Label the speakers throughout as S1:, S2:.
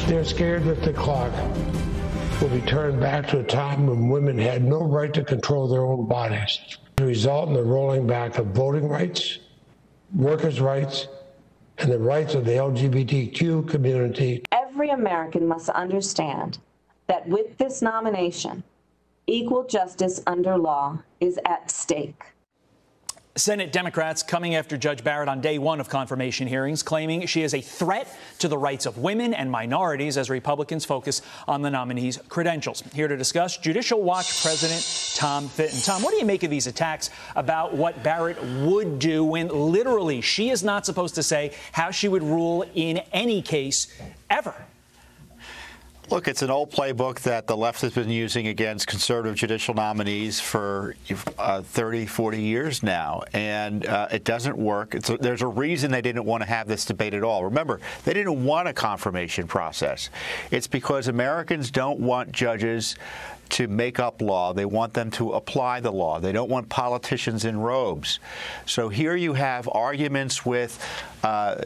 S1: They're scared that the clock will be turned back to a time when women had no right to control their own bodies, to result in the rolling back of voting rights, workers' rights, and the rights of the LGBTQ community.
S2: Every American must understand that with this nomination, equal justice under law is at stake.
S3: Senate Democrats coming after Judge Barrett on day one of confirmation hearings, claiming she is a threat to the rights of women and minorities as Republicans focus on the nominee's credentials. Here to discuss, Judicial Watch President Tom Fitton. Tom, what do you make of these attacks about what Barrett would do when literally she is not supposed to say how she would rule in any case ever?
S4: Look, it's an old playbook that the left has been using against conservative judicial nominees for 30, 40 years now, and it doesn't work. There's a reason they didn't want to have this debate at all. Remember, they didn't want a confirmation process. It's because Americans don't want judges to make up law. They want them to apply the law. They don't want politicians in robes. So here you have arguments with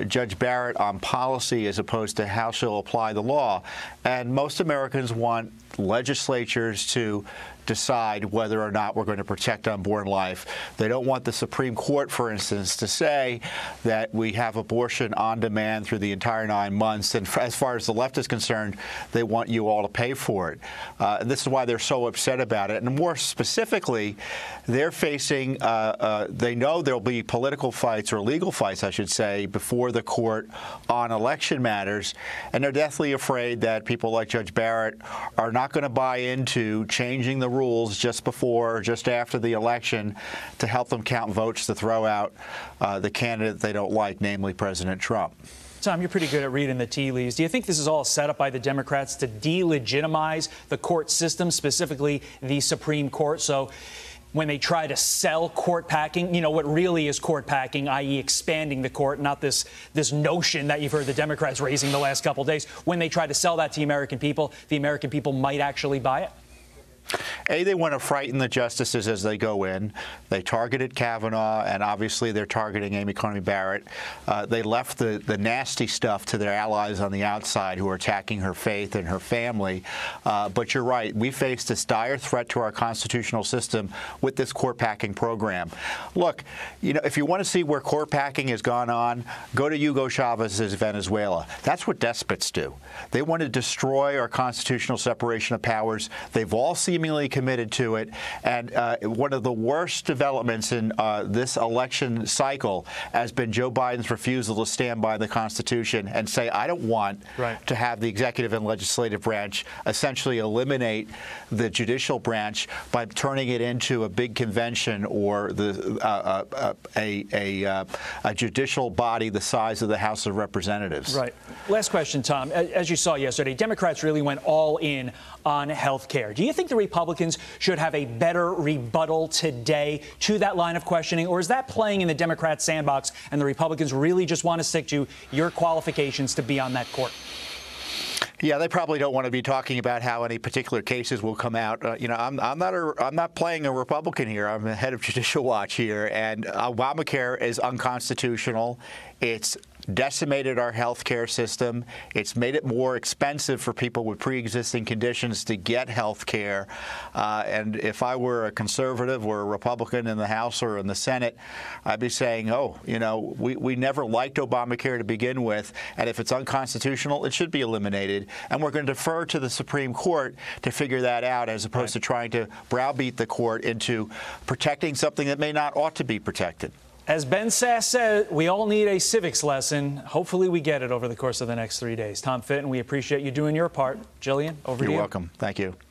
S4: Judge Barrett on policy as opposed to how she'll apply the law. And most Americans want legislatures to decide whether or not we're going to protect unborn life. They don't want the Supreme Court, for instance, to say that we have abortion on demand through the entire 9 months. And as far as the left is concerned, they want you all to pay for it. And this is why they're so upset about it. And more specifically, they're facing, they know there'll be political fights, or legal fights, I should say, before the court on election matters. And they're deathly afraid that people like Judge Barrett are not going to buy into changing the rules just before or just after the election to help them count votes to throw out the candidate they don't like, namely President Trump.
S3: Tom, you're pretty good at reading the tea leaves. Do you think this is all set up by the Democrats to delegitimize the court system, specifically the Supreme Court? So when they try to sell court packing, you know, what really is court packing, i.e. expanding the court, not this notion that you've heard the Democrats raising the last couple of days, when they try to sell that to the American people might actually buy it?
S4: They want to frighten the justices as they go in. They targeted Kavanaugh, and obviously they're targeting Amy Coney Barrett. They left the nasty stuff to their allies on the outside who are attacking her faith and her family. But you're right. We face this dire threat to our constitutional system with this court packing program. Look, you know, if you want to see where court packing has gone on, go to Hugo Chavez's Venezuela. That's what despots do. They want to destroy our constitutional separation of powers. They've all seemingly committed to it. And one of the worst developments in this election cycle has been Joe Biden's refusal to stand by the Constitution and say, I don't want to have the executive and legislative branch essentially eliminate the judicial branch by turning it into a big convention or a judicial body the size of the House of Representatives.
S3: Right. Last question, Tom. As you saw yesterday, Democrats really went all in on health care. Do you think the Republicans should have a better rebuttal today to that line of questioning, or is that playing in the Democrat sandbox and the Republicans really just want to stick to your qualifications to be on that court?
S4: Yeah, they probably don't want to be talking about how any particular cases will come out. You know, I'm not playing a Republican here. I'm the head of Judicial Watch here, and Obamacare is unconstitutional. It's decimated our health care system. It's made it more expensive for people with pre-existing conditions to get health care. And if I were a conservative or a Republican in the House or in the Senate, I'd be saying, oh, you know, we never liked Obamacare to begin with, and if it's unconstitutional, it should be eliminated. And we're going to defer to the Supreme Court to figure that out, as opposed to trying to browbeat the court into protecting something that may not ought to be protected.
S3: As Ben Sass said, we all need a civics lesson. Hopefully we get it over the course of the next 3 days. Tom Fitton, we appreciate you doing your part. Jillian, over to you.
S4: You're welcome. Thank you.